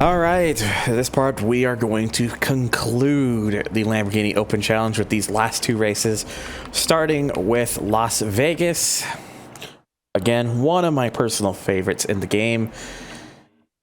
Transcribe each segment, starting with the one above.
All right, this part we are going to conclude the Lamborghini Open Challenge with these last two races, starting with Las Vegas. Again, one of my personal favorites in the game,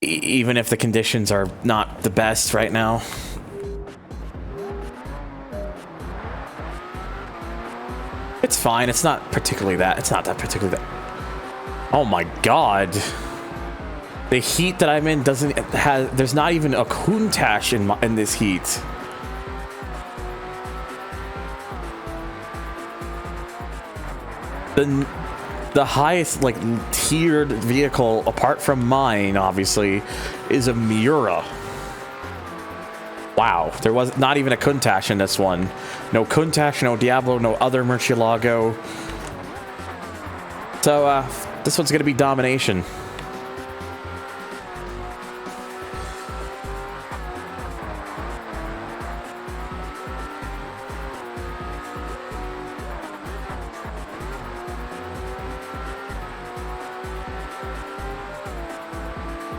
even if the conditions are not the best right now. It's fine. It's not particularly that. It's not that particularly that. Oh my god. The heat that I'm in doesn't have... There's not even a Countach in this heat. The highest, like, tiered vehicle, apart from mine, obviously, is a Miura. Wow. There was not even a Countach in this one. No Countach, no Diablo, no other Murcielago. So, this one's going to be domination.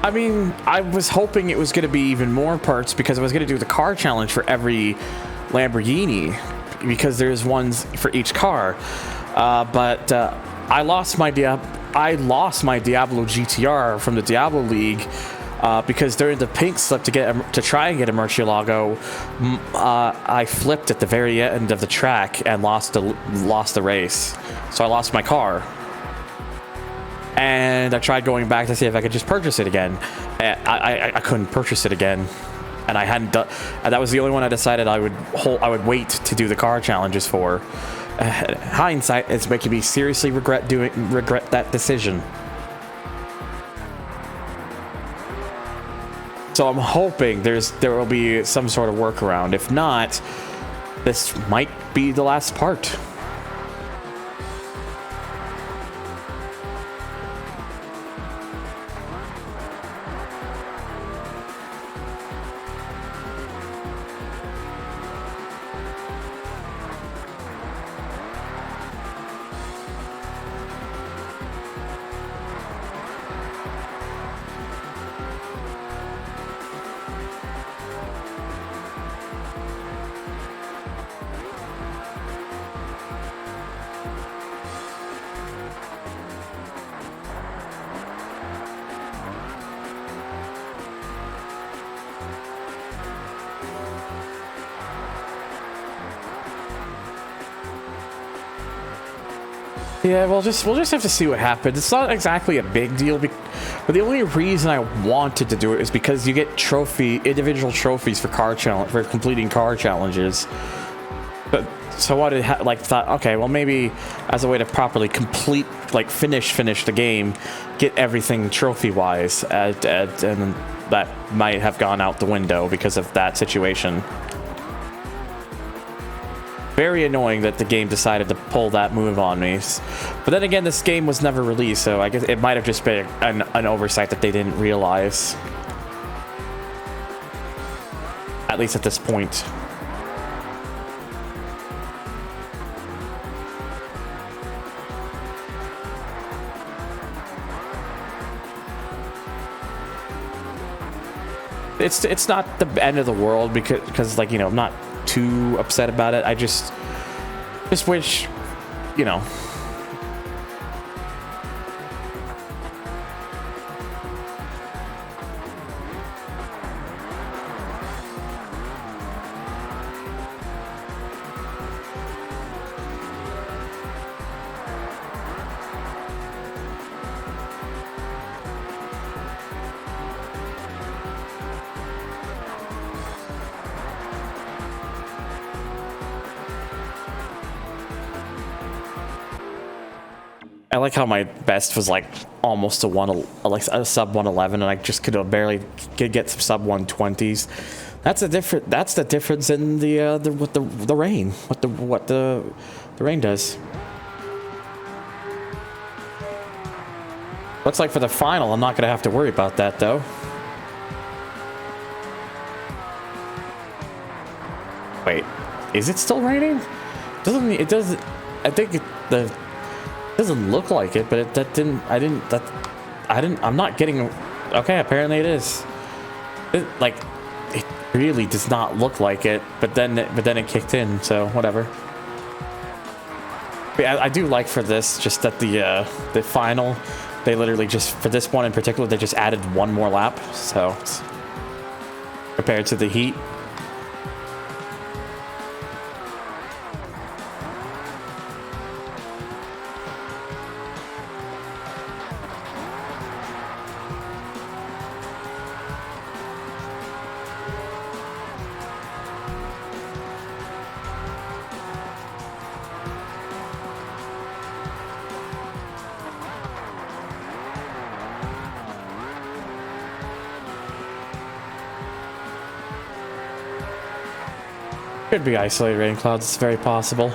I mean, I was hoping it was going to be even more parts because I was going to do the car challenge for every Lamborghini because there's ones for each car. But I lost my Diablo GTR from the Diablo League because during the pink slip to try and get a Murcielago, I flipped at the very end of the track and lost the race. So I lost my car. And I tried going back to see if I could just purchase it again. I couldn't purchase it again, and I hadn't done. And that was the only one I decided I would wait to do the car challenges for. Hindsight is making me seriously regret that decision. So I'm hoping there will be some sort of workaround. If not, this might be the last part. Yeah, we'll just have to see what happens. It's not exactly a big deal, but the only reason I wanted to do it is because you get individual trophies for completing car challenges. But so I thought, okay, well maybe as a way to properly complete, like finish the game, get everything trophy wise, and that might have gone out the window because of that situation. Very annoying that the game decided to pull that move on me. But then again, this game was never released, so I guess it might have just been an oversight that they didn't realize. At least at this point. It's not the end of the world because like, you know, I'm not too upset about it. I just wish, you know, I like how my best was like almost a sub 111, and I just could barely get some sub 120s. That's the difference in the rain. What the rain does. Looks like for the final, I'm not gonna have to worry about that though. Wait, is it still raining? It doesn't. I think it doesn't look like it, but I'm not getting. Okay, apparently it is. Like, it really does not look like it, but then it kicked in, so whatever. But I do like for this just that the final, they literally just, for this one in particular, they just added one more lap, so compared to the heat. Could be isolated rain clouds, it's very possible.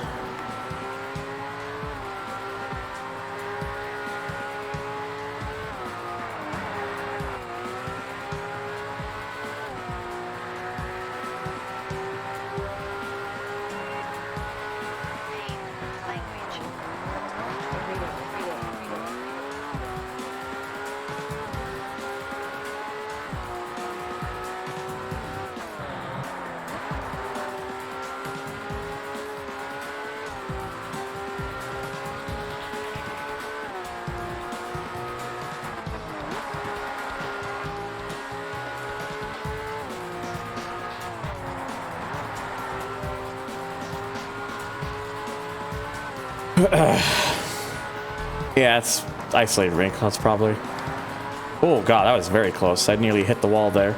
Yeah, it's isolated rain clouds probably. Oh god, that was very close. I nearly hit the wall there.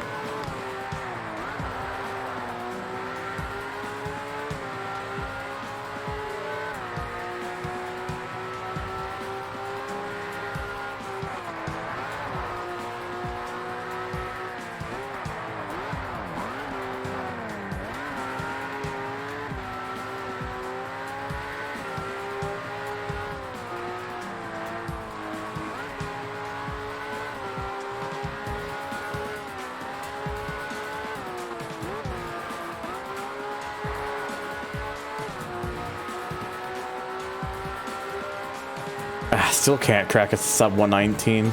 Still can't crack a sub 119.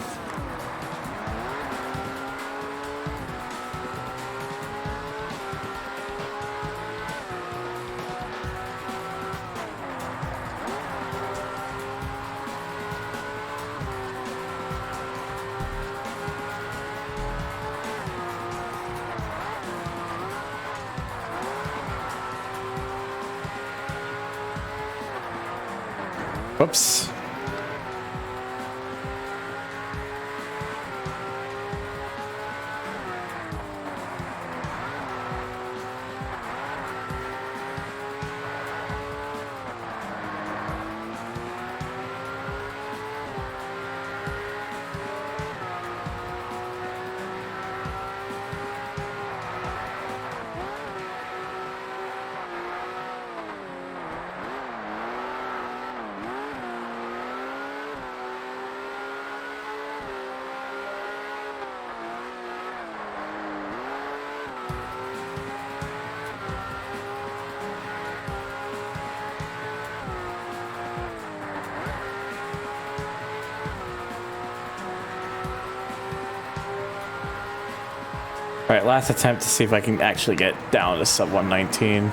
Whoops. All right, last attempt to see if I can actually get down to sub 119.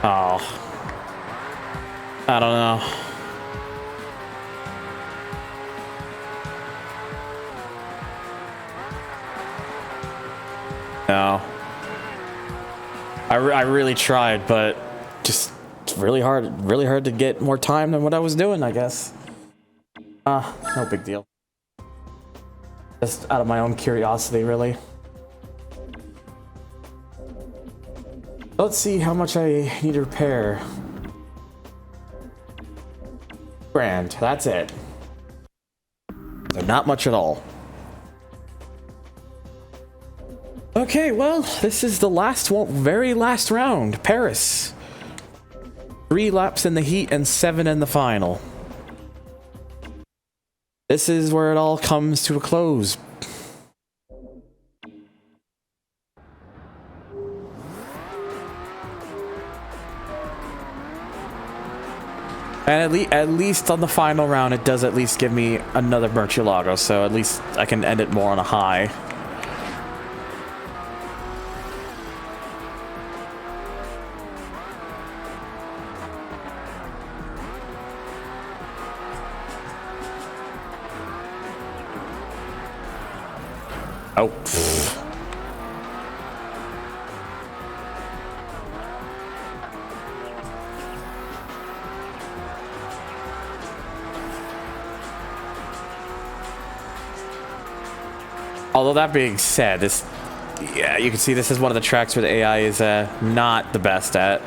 Oh, I don't know. No. I really tried, but just really hard to get more time than what I was doing, I guess. No big deal. Just out of my own curiosity, really. Let's see how much I need to repair. $1,000, that's it. So not much at all. Okay, well, this is the last one, very last round. Paris. 3 laps in the heat and 7 in the final. This is where it all comes to a close. And at least on the final round, it does at least give me another Murcielago, so at least I can end it more on a high. Oh. Pfft. Although that being said, yeah, you can see this is one of the tracks where the AI is not the best at.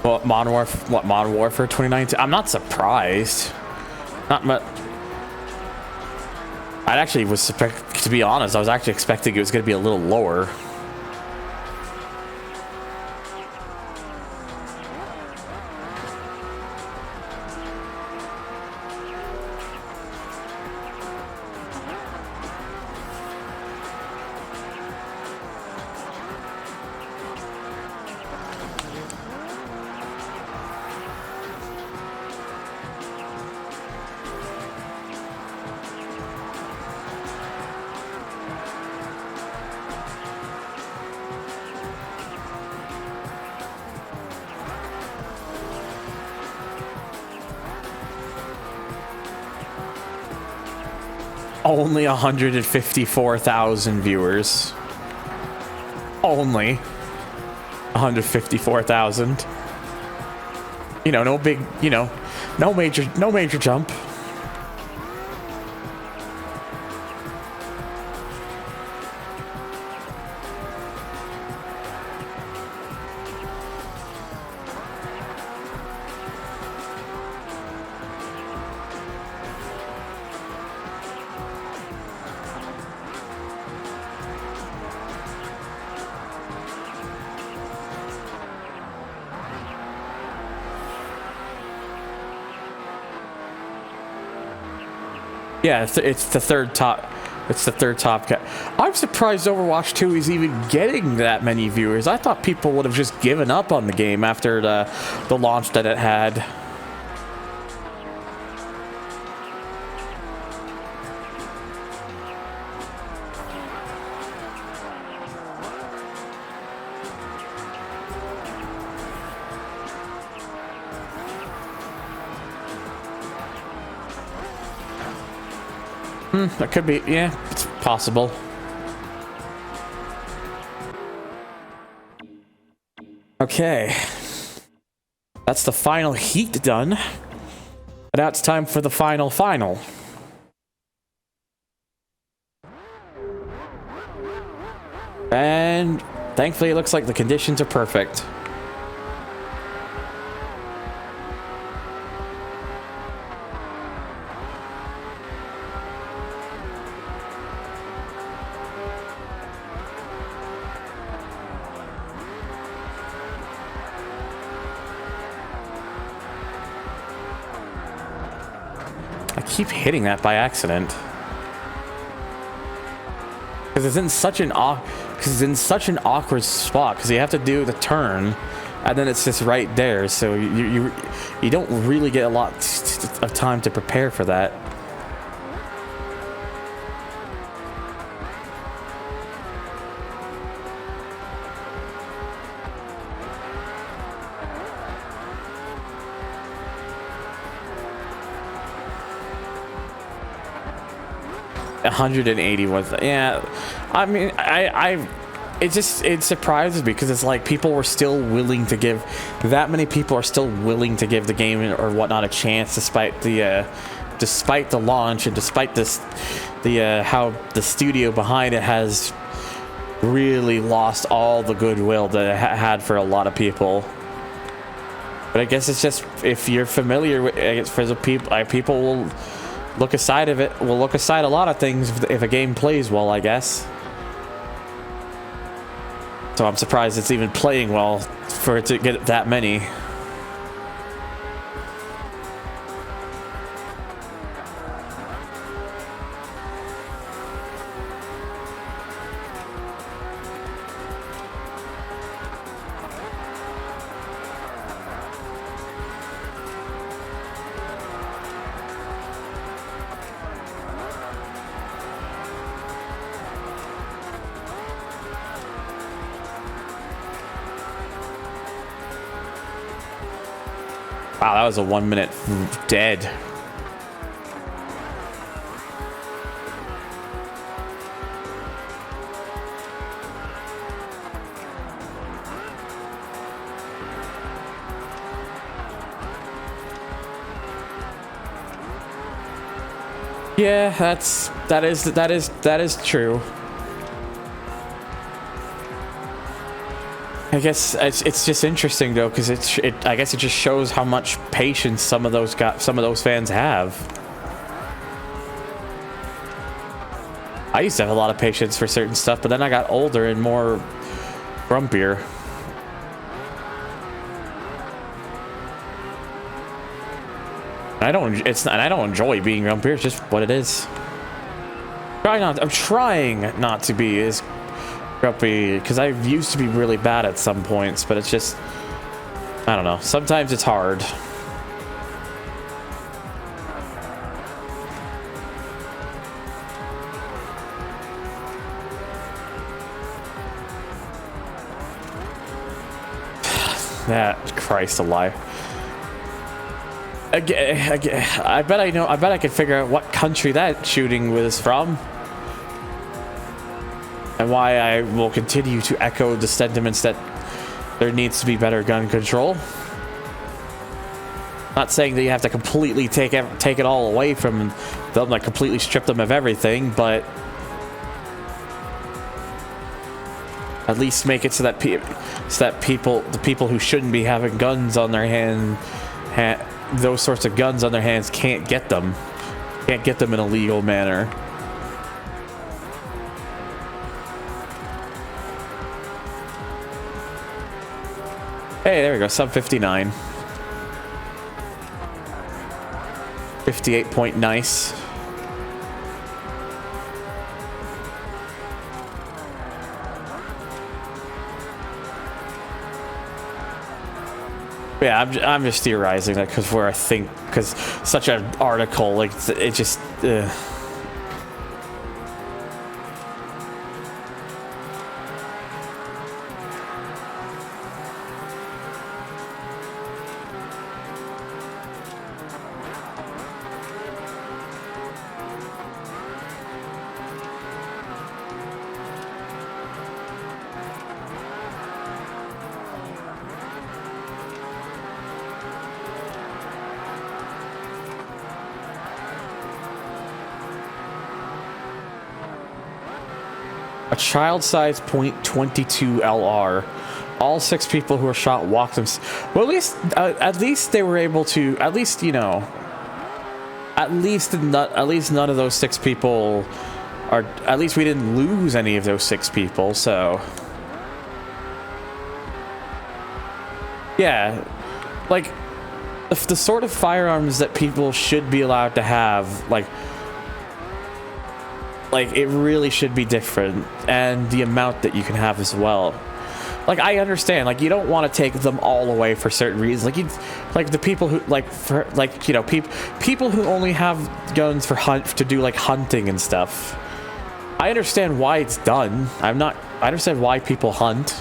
What Modern Warfare 2019? I'm not surprised. Not much. I actually was, to be honest, I was actually expecting it was going to be a little lower. Only 154,000 viewers. Only 154,000. You know, no big, you know, no major jump. Yeah, it's the third top. It's the third top cat. I'm surprised Overwatch 2 is even getting that many viewers. I thought people would have just given up on the game after the launch that it had. That could be, yeah, it's possible. Okay. That's the final heat done. But now it's time for the final. And thankfully it looks like the conditions are perfect. Keep hitting that by accident because it's in such an awkward spot because you have to do the turn and then it's just right there, so you don't really get a lot of time to prepare for that. 180 was, yeah. I mean, it surprises me because it's like people were still willing to give, that many people are still willing to give the game or whatnot a chance despite the launch and despite this, how the studio behind it has really lost all the goodwill that it had for a lot of people. But I guess it's just, if you're familiar with, I guess for the people will look aside of it, will look aside a lot of things if a game plays well, I guess. So I'm surprised it's even playing well for it to get that many. Wow, that was a 1 minute dead. Yeah, that is true. I guess it's just interesting though, because I guess it just shows how much patience some of those fans have. I used to have a lot of patience for certain stuff, but then I got older and more grumpier. I don't enjoy being grumpier. It's just what it is. I'm trying not to be as grumpy, because I used to be really bad at some points, but it's just, I don't know, sometimes it's hard. That Christ alive. Again, I bet I could figure out what country that shooting was from. And why I will continue to echo the sentiments that there needs to be better gun control. Not saying that you have to completely take it all away from them, like completely strip them of everything, but at least make it so that the people who shouldn't be having guns on their those sorts of guns on their hands can't get them in a legal manner. Hey, there we go, sub 59. 58 point nice. Yeah, I'm just theorizing that because such an article, like, it just a child-sized .22 LR. All 6 people who were shot walked them. Well, at least they were able to. At least, you know. At least none of those 6 people are. At least we didn't lose any of those 6 people. So. Yeah, like the sort of firearms that people should be allowed to have, like it really should be different, and the amount that you can have as well. Like, I understand, like, you don't want to take them all away for certain reasons. Like the people who, you know, people who only have guns to do like hunting and stuff. I understand why it's done. I understand why people hunt.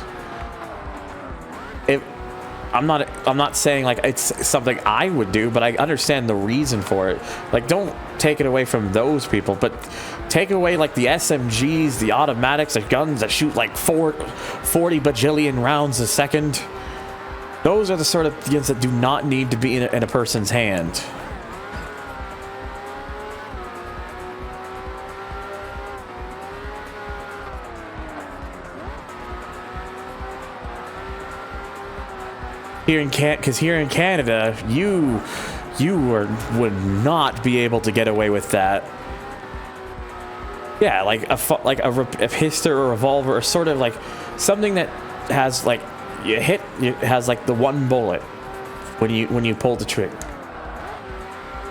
I'm not saying like it's something I would do, but I understand the reason for it. Like, don't take it away from those people, but take away like the SMGs, the automatics, the guns that shoot like 40 bajillion rounds a second. Those are the sort of guns that do not need to be in a person's hand. Here in Canada, you would not be able to get away with that. Yeah, like a pistol or a revolver, or sort of like something that has like it has like the one bullet when you pull the trigger.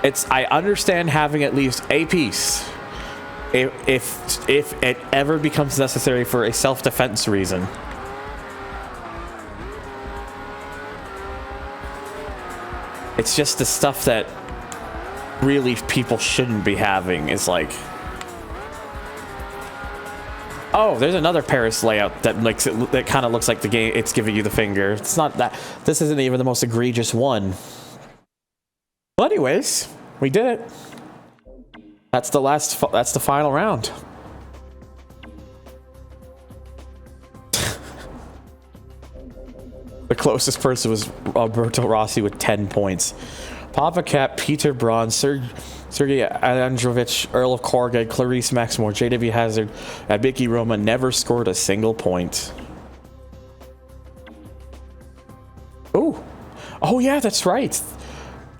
I understand having at least a piece if it ever becomes necessary for a self-defense reason. It's just the stuff that really people shouldn't be having. Is like, oh, there's another Paris layout that makes it, that kind of looks like the game. It's giving you the finger. It's not that. This isn't even the most egregious one. Well, anyways, we did it. That's the last. That's the final round. The closest person was Alberto Rossi with 10 points. Papa Cap, Peter Braun, Sergei Androvich, Earl of Corgay, Clarice Maximore, JW Hazard, and Vicky Roma never scored a single point. Oh yeah, that's right.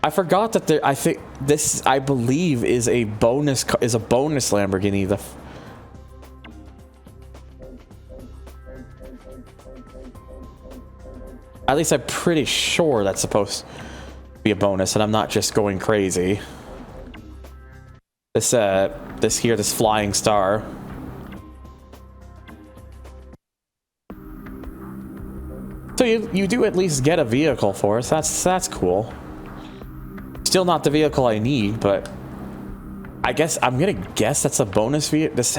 I forgot that there. I think this, I believe, is a bonus Lamborghini. At least I'm pretty sure that's supposed to be a bonus, and I'm not just going crazy. This flying star. So you do at least get a vehicle for us. That's cool. Still not the vehicle I need, but I guess I'm gonna guess that's a bonus vehicle. This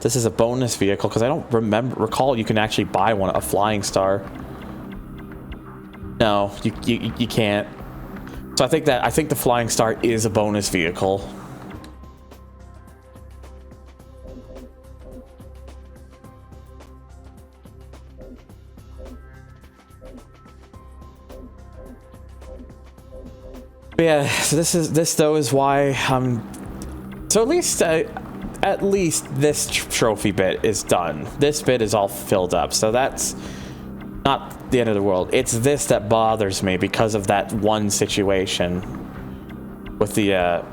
is a bonus vehicle because I don't recall you can actually buy a flying star. No, you can't. So I think the flying star is a bonus vehicle. But yeah, so this though is why so at least this trophy bit is done. This bit is all filled up, so that's not the end of the world. It's this that bothers me because of that one situation with the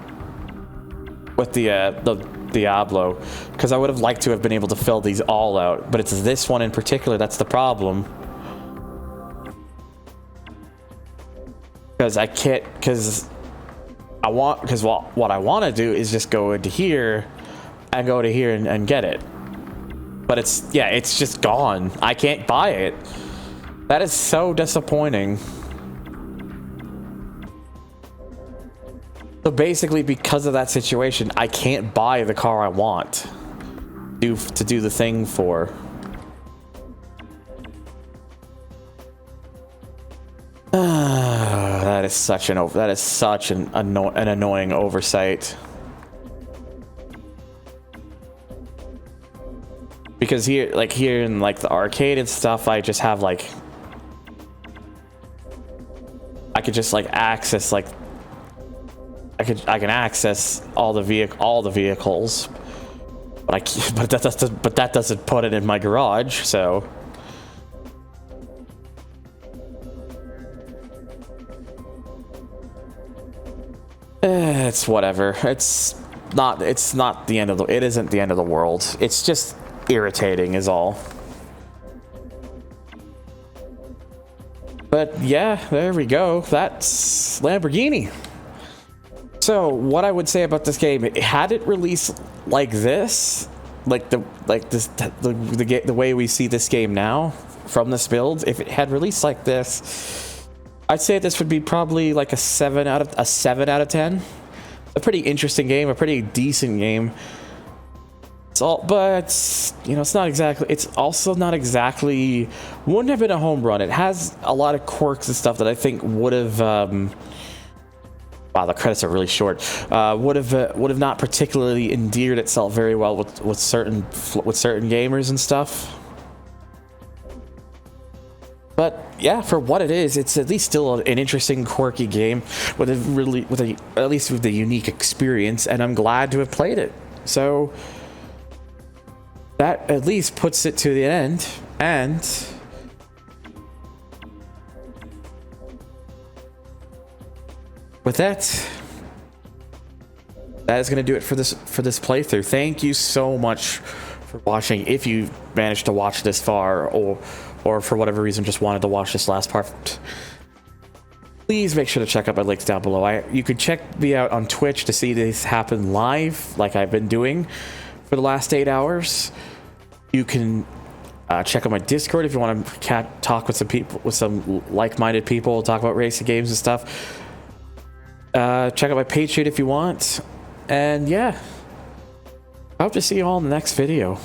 Diablo, because I would have liked to have been able to fill these all out, but it's this one in particular that's the problem. Because I can't, what I want to do is just go into here and go to here and get it, but it's just gone. I can't buy it. That is so disappointing. So basically, because of that situation, I can't buy the car I want to do the thing for. That is such an annoying oversight. Because here in like the arcade and stuff, I just have like, I could just like access like, I can access all the vehicles, but that doesn't put it in my garage, so. It's whatever. It's not the end of it isn't the end of the world. It's just irritating is all. But yeah, there we go. That's Lamborghini. So what I would say about this game, had it released like this, the way we see this game now from this build, if it had released like this, I'd say this would be probably like a 7 out of 10. A pretty interesting game, a pretty decent game. But you know, it's also not exactly, wouldn't have been a home run. It has a lot of quirks and stuff that I think would have Wow, the credits are really short. Would have not particularly endeared itself very well with certain gamers and stuff. But yeah, for what it is, it's at least still an interesting, quirky game with at least with a unique experience, and I'm glad to have played it. So that at least puts it to the end, and with that is going to do it for this playthrough. Thank you so much for watching. If you managed to watch this far, or for whatever reason just wanted to watch this last part, please make sure to check out my links down below. You could check me out on Twitch to see this happen live, like I've been doing for the last 8 hours. You can check out my Discord if you want to talk with some people, with some like-minded people, talk about racing games and stuff. Check out my Patreon if you want. And yeah, I hope to see you all in the next video.